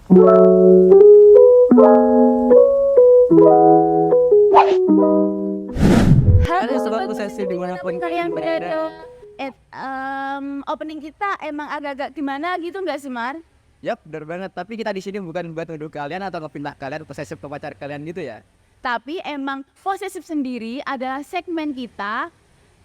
Halo Halo sobat sobat posesif posesif dimanapun kalian berada. berada. Opening kita emang agak-agak gimana gitu nggak sih Mar? Yap, benar banget. Tapi kita di sini bukan buat nuduh kalian atau ngepindah kalian posesif ke pacar kalian gitu ya. Tapi emang posesif sendiri adalah segmen kita.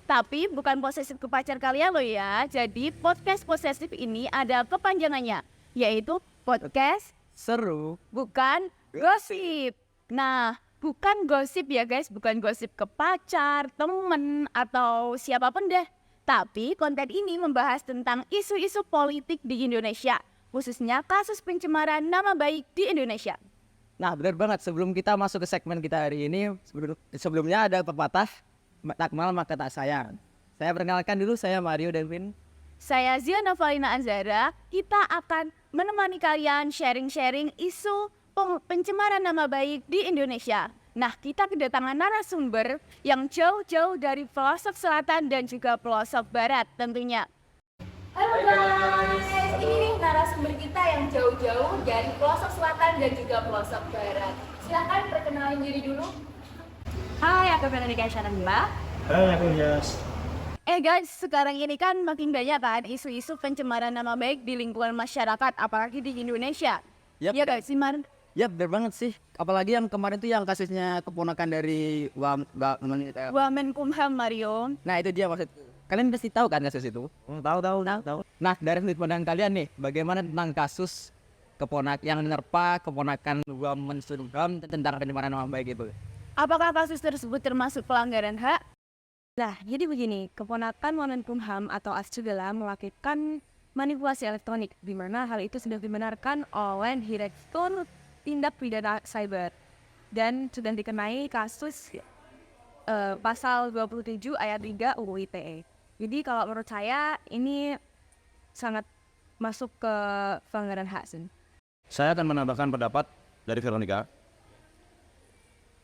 Tapi bukan posesif ke pacar kalian loh ya. Jadi podcast posesif ini ada kepanjangannya, yaitu podcast Seru. bukan gosip. Nah, bukan gosip ya guys, bukan gosip ke pacar, temen, atau siapapun deh. Tapi konten ini membahas tentang isu-isu politik di Indonesia, khususnya kasus pencemaran nama baik di Indonesia. Nah, benar banget. Sebelum kita masuk ke segmen kita hari ini, sebelumnya ada pepatah, tak kenal maka tak sayang. Saya perkenalkan dulu, saya Mario Devin. Saya Ziana Valina Anzara, kita akan menemani kalian sharing-sharing isu pencemaran nama baik di Indonesia. Nah, kita kedatangan narasumber yang jauh-jauh dari pelosok selatan dan juga pelosok barat tentunya. Halo guys, ini nih narasumber kita yang jauh-jauh dari pelosok selatan dan juga pelosok barat. Silahkan perkenalin diri dulu. Hai, aku Veronica Shanamba. Hai, aku Yas. Guys, sekarang ini kan makin banyak kan isu-isu pencemaran nama baik di lingkungan masyarakat, apalagi di Indonesia. Yap. Iya guys, sih Mar? Ya, benar banget sih. Apalagi yang kemarin tuh yang kasusnya keponakan dari Wamenkumham Mario. Nah, itu dia maksudku. Kalian pasti tahu kan kasus itu? Tahu. Nah, dari sudut pandang kalian nih, bagaimana tentang kasus yang menerpa keponakan Wamenkumham tentang pencemaran nama baik itu? Apakah kasus tersebut termasuk pelanggaran hak? Nah, jadi begini, keponakan Wamenkumham atau Asjegala melakukan manipulasi elektronik, di mana hal itu sudah dibenarkan oleh Direktur Tindak Pidana Cyber dan sudah dikenai kasus pasal 27 ayat 3 UU ITE. Jadi kalau menurut saya ini sangat masuk ke pelanggaran hak. Saya akan menambahkan pendapat dari Veronica.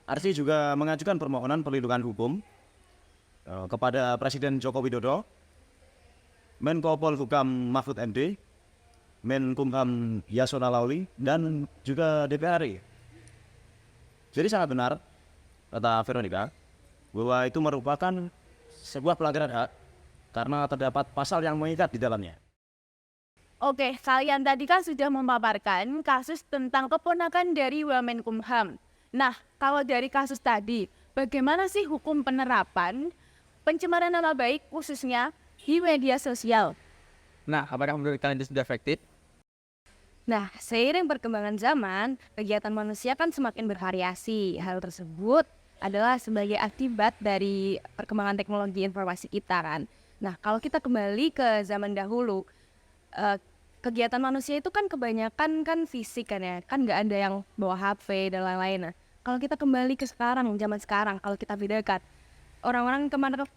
Arsi juga mengajukan permohonan perlindungan hukum kepada Presiden Joko Widodo, Menko Polhukam Mahfud MD, Menkumham Yasona Lawli, dan juga DPR RI. Jadi sangat benar kata Veronica bahwa itu merupakan sebuah pelanggaran hak karena terdapat pasal yang mengikat di dalamnya. Oke, kalian tadi kan sudah memaparkan kasus tentang keponakan dari Wamenkumham. Nah, kalau dari kasus tadi, bagaimana sih hukum penerapan pencemaran nama baik khususnya di media sosial? Nah, apakah menurut kalian itu sudah efektif? Nah, seiring perkembangan zaman, kegiatan manusia kan semakin bervariasi. Hal tersebut adalah sebagai akibat dari perkembangan teknologi informasi kita kan. Nah, kalau kita kembali ke zaman dahulu, kegiatan manusia itu kan kebanyakan kan fisik kan ya. Kan nggak ada yang bawa HP dan lain-lain. Nah, kalau kita kembali ke sekarang, zaman sekarang, kalau kita bedakan, orang-orang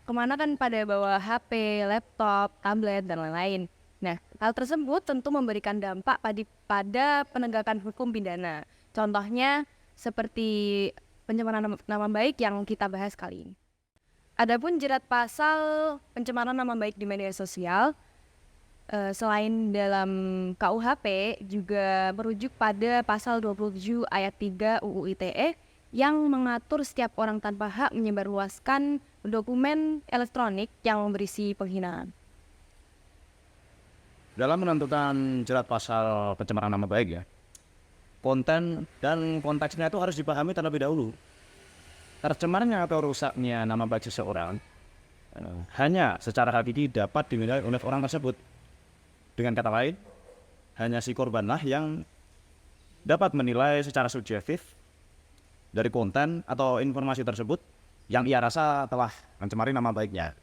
kemana kan pada bawa HP, laptop, tablet, dan lain-lain. Nah, hal tersebut tentu memberikan dampak pada penegakan hukum pidana. Contohnya seperti pencemaran nama baik yang kita bahas kali ini. Adapun jerat pasal pencemaran nama baik di media sosial, selain dalam KUHP juga merujuk pada pasal 27 ayat 3 UU ITE yang mengatur setiap orang tanpa hak menyebarluaskan dokumen elektronik yang berisi penghinaan. Dalam menentukan jerat pasal pencemaran nama baik ya, konten dan konteksnya itu harus dipahami terlebih dahulu. Tercemarnya atau rusaknya nama baik seseorang hanya secara hakiki dapat dinilai oleh orang tersebut. Dengan kata lain, hanya si korbanlah yang dapat menilai secara subjektif dari konten atau informasi tersebut yang ia rasa telah mencemari nama baiknya.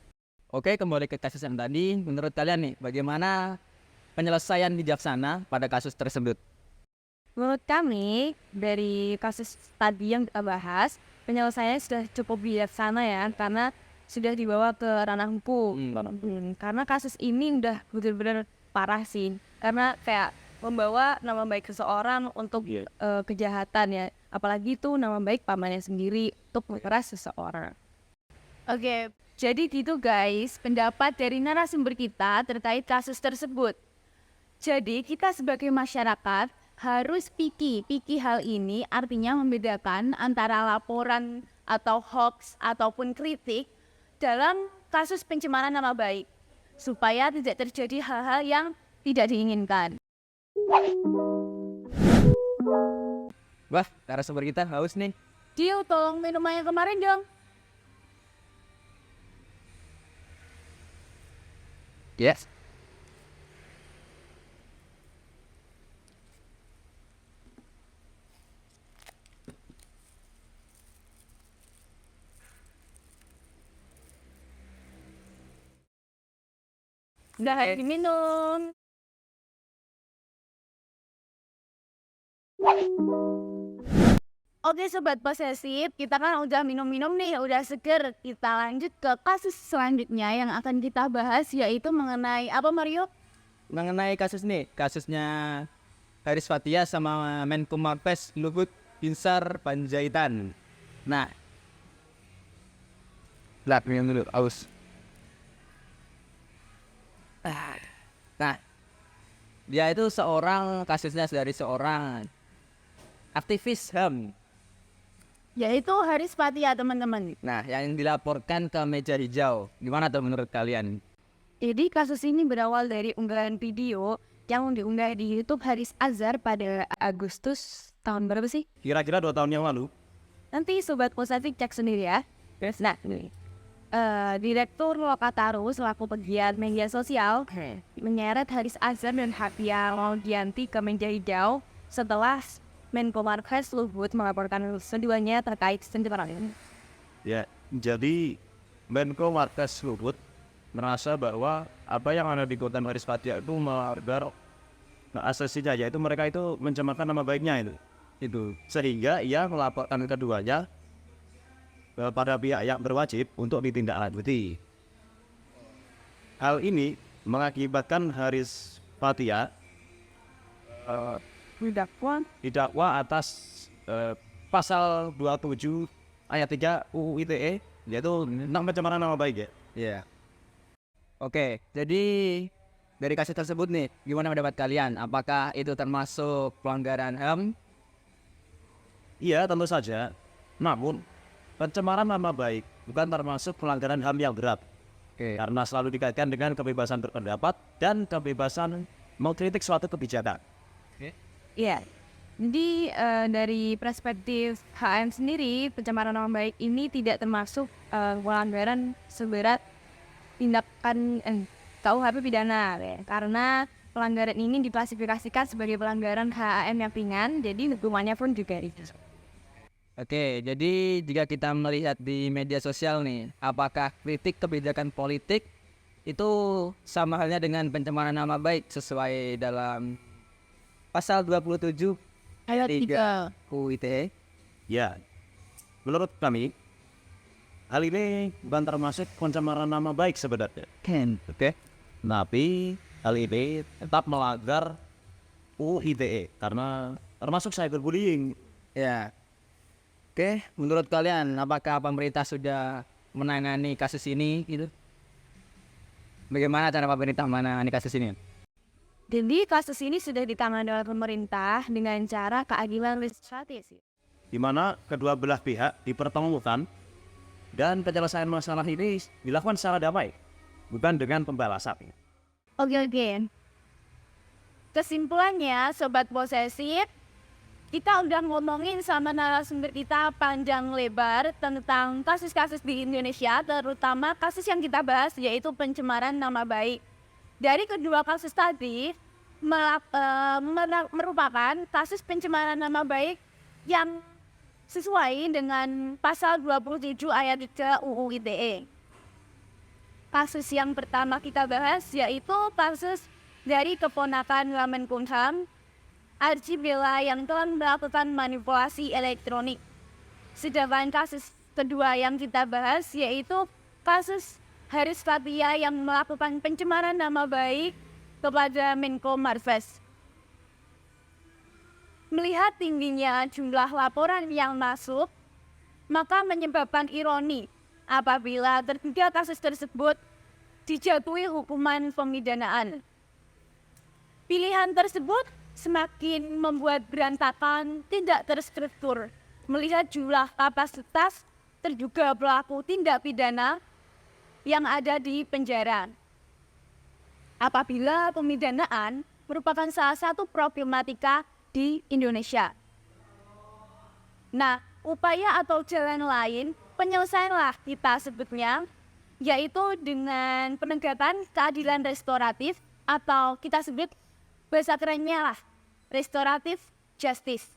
Oke, kembali ke kasus yang tadi. Menurut kalian nih, bagaimana penyelesaian bijaksana pada kasus tersebut? Menurut kami, dari kasus tadi yang kita bahas, penyelesaiannya sudah cukup bijaksana ya, karena sudah dibawa ke ranah hukum. Karena kasus ini udah benar-benar parah sih, karena kayak membawa nama baik seseorang untuk kejahatan ya, apalagi itu nama baik pamannya sendiri untuk memeras seseorang. Oke, jadi gitu guys, pendapat dari narasumber kita terkait kasus tersebut. Jadi kita sebagai masyarakat harus picky. Picky hal ini artinya membedakan antara laporan atau hoax ataupun kritik dalam kasus pencemaran nama baik, supaya tidak terjadi hal-hal yang tidak diinginkan. Wah, narasumber kita haus nih. Dio, tolong minuman yang kemarin dong. Yes. Udah diminum. Oke sobat posesif, kita kan udah minum-minum nih, udah seger. Kita lanjut ke kasus selanjutnya yang akan kita bahas, yaitu mengenai apa Mario? Mengenai kasus nih, kasusnya Haris Fathia sama Menko Marves Luhut Binsar Panjaitan. Nah, minum dulu, aus. Nah, dia itu kasusnya dari seorang aktivis HAM. Yaitu Haris Fathia teman-teman. Nah, yang dilaporkan ke meja hijau. Gimana tuh menurut kalian? Jadi kasus ini berawal dari unggahan video yang diunggah di YouTube Haris Azhar pada Agustus tahun berapa sih? Kira-kira 2 tahun yang lalu. Nanti sobat posesif cek sendiri ya. Nah, ini. Direktur Lokataru selaku pegiat media sosial menyeret Haris Azhar dan Fathia Laudianti ke meja hijau setelah Menko Marves Luhut melaporkan keduanya terkait pencemaran. Ya, jadi Menko Marves Luhut merasa bahwa apa yang ada di konten Haris Fathia itu melanggar asasinya, yaitu mereka itu mencemarkan nama baiknya itu. Sehingga ia melaporkan keduanya pada pihak yang berwajib untuk ditindaklanjuti. Hal ini mengakibatkan Haris Fathia didakwa atas pasal 27 ayat 3 UU ITE, yaitu tentang pencemaran nama baik ya. Iya. Oke, jadi dari kasus tersebut nih, gimana pendapat kalian? Apakah itu termasuk pelanggaran HAM? Iya, tentu saja. Namun pencemaran nama baik bukan termasuk pelanggaran HAM yang berat. Oke. Karena selalu dikaitkan dengan kebebasan berpendapat dan kebebasan mengkritik suatu kebijakan. Iya. Jadi dari perspektif HM sendiri, pencemaran nama baik ini tidak termasuk pelanggaran seberat tindakan KUHP pidana ya. Karena pelanggaran ini diklasifikasikan sebagai pelanggaran HAM yang ringan, jadi hukumannya pun juga itu. Oke, jadi jika kita melihat di media sosial nih, apakah kritik kebijakan politik itu sama halnya dengan pencemaran nama baik sesuai dalam pasal 27 Ayat 3. UU ITE? Ya, menurut kami hal ini bukan termasuk pencemaran nama baik sebenarnya. Oke. Tapi hal ini tetap melanggar UU ITE karena termasuk cyberbullying. Ya. Oke, menurut kalian apakah pemerintah sudah menangani kasus ini gitu? Bagaimana cara pemerintah menangani kasus ini? Jadi kasus ini sudah ditangani oleh pemerintah dengan cara keadilan restoratif. Di mana kedua belah pihak dipertemukan dan penyelesaian masalah ini dilakukan secara damai, bukan dengan pembalasan. Oke. Kesimpulannya, sobat posesif, kita udah ngomongin sama narasumber kita panjang lebar tentang kasus-kasus di Indonesia, terutama kasus yang kita bahas yaitu pencemaran nama baik. Dari kedua kasus tadi merupakan kasus pencemaran nama baik yang sesuai dengan pasal 27 ayat 3 UU ITE. Kasus yang pertama kita bahas yaitu kasus dari keponakan Menkumham, Archie Bella, yang telah melakukan manipulasi elektronik. Sedangkan kasus kedua yang kita bahas yaitu kasus Haris Fathia yang melakukan pencemaran nama baik kepada Menko Marves. Melihat tingginya jumlah laporan yang masuk, maka menyebabkan ironi apabila ketiga kasus tersebut dijatuhi hukuman pemidanaan. Pilihan tersebut semakin membuat berantakan, tidak terstruktur. Melihat jumlah kapasitas terduga pelaku tindak pidana yang ada di penjara. Apabila pemidanaan merupakan salah satu problematika di Indonesia. Nah, upaya atau jalan lain penyelesaianlah kita sebutnya, yaitu dengan penegakan keadilan restoratif atau kita sebut bahasa kerennya lah, restoratif justice.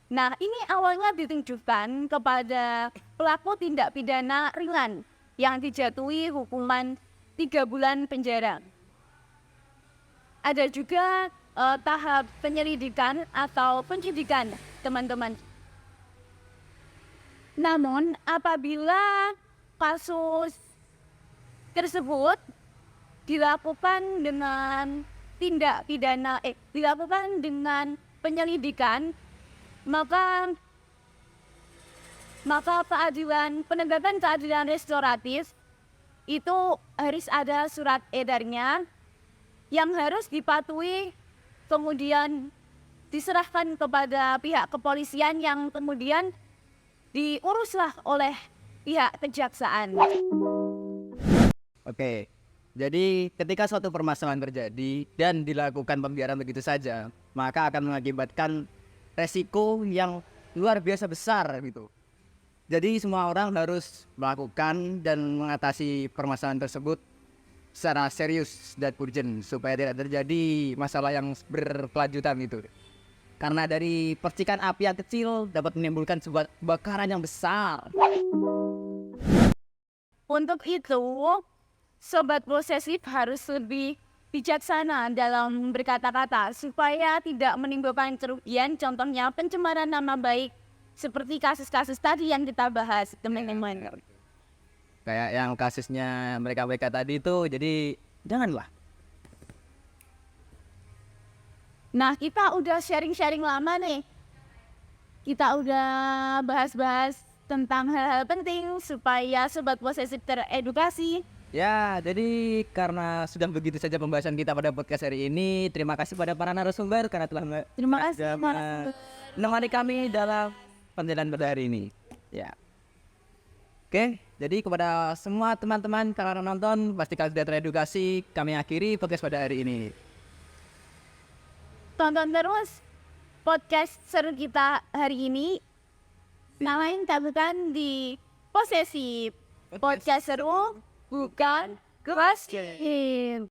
Nah, ini awalnya ditunjukkan kepada pelaku tindak pidana ringan yang dijatuhi hukuman 3 bulan penjara. Ada juga tahap penyelidikan atau penyidikan, teman-teman. Namun, apabila kasus tersebut dilakukan dengan dilakukan dengan penyelidikan, maka penegakan keadilan restoratif itu harus ada surat edarnya yang harus dipatuhi, kemudian diserahkan kepada pihak kepolisian yang kemudian diuruslah oleh pihak kejaksaan. Oke, jadi ketika suatu permasalahan terjadi dan dilakukan pembiaran begitu saja, maka akan mengakibatkan resiko yang luar biasa besar gitu. Jadi semua orang harus melakukan dan mengatasi permasalahan tersebut secara serius dan urgent supaya tidak terjadi masalah yang berkelanjutan gitu. Karena dari percikan api yang kecil dapat menimbulkan sebuah kebakaran yang besar. Untuk itu, sobat posesif harus lebih bijaksana dalam berkata-kata supaya tidak menimbulkan kerugian, contohnya pencemaran nama baik seperti kasus-kasus tadi yang kita bahas, teman-teman. Kayak yang kasusnya mereka tadi itu, jadi janganlah. Nah, kita udah sharing-sharing lama nih. Kita udah bahas-bahas tentang hal-hal penting supaya sobat posesif teredukasi. Ya, jadi karena sudah begitu saja pembahasan kita pada podcast hari ini, terima kasih pada para narasumber karena telah Terima kasih menemani kami dalam penjelasan pada hari ini. Ya. Oke, jadi kepada semua teman-teman para penonton, pastikan sudah teredukasi. Kami akhiri podcast pada hari ini. Tonton terus podcast seru kita hari ini. Nyalain tabukan di posesif. Podcast seru bukan gossip.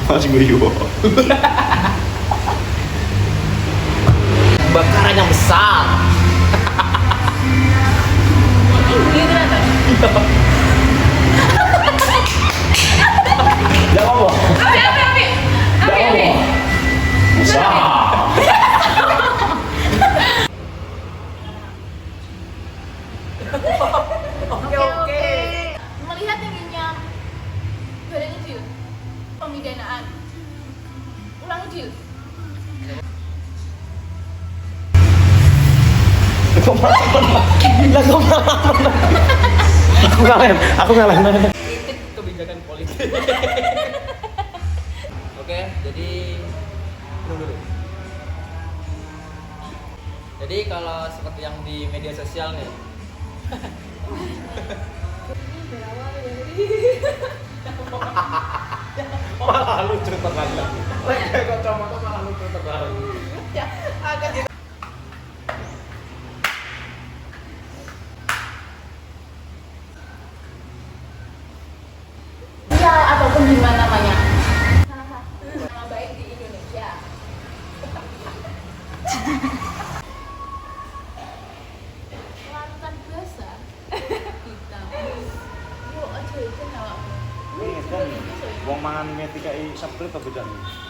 Masih guyu. Kebakaran yang besar. Enggak apa-apa. Api. Oke. Melihat tingginya badannya Jil, pemidanaan. Ulangi Jil. Aku ngalah. Kritik kebijakan politik. Oke, jadi minum dulu. Jadi kalau seperti yang di media sosial nih. Malah lucu terlalu. Lagi kacamata malah lucu terlalu. Ya, ataupun gimana namanya? Nama baik di Indonesia. Larutan biasa. Kita. Yuk aja itu nama. Ini kan wong mangan mie dikai seprit apa bedane?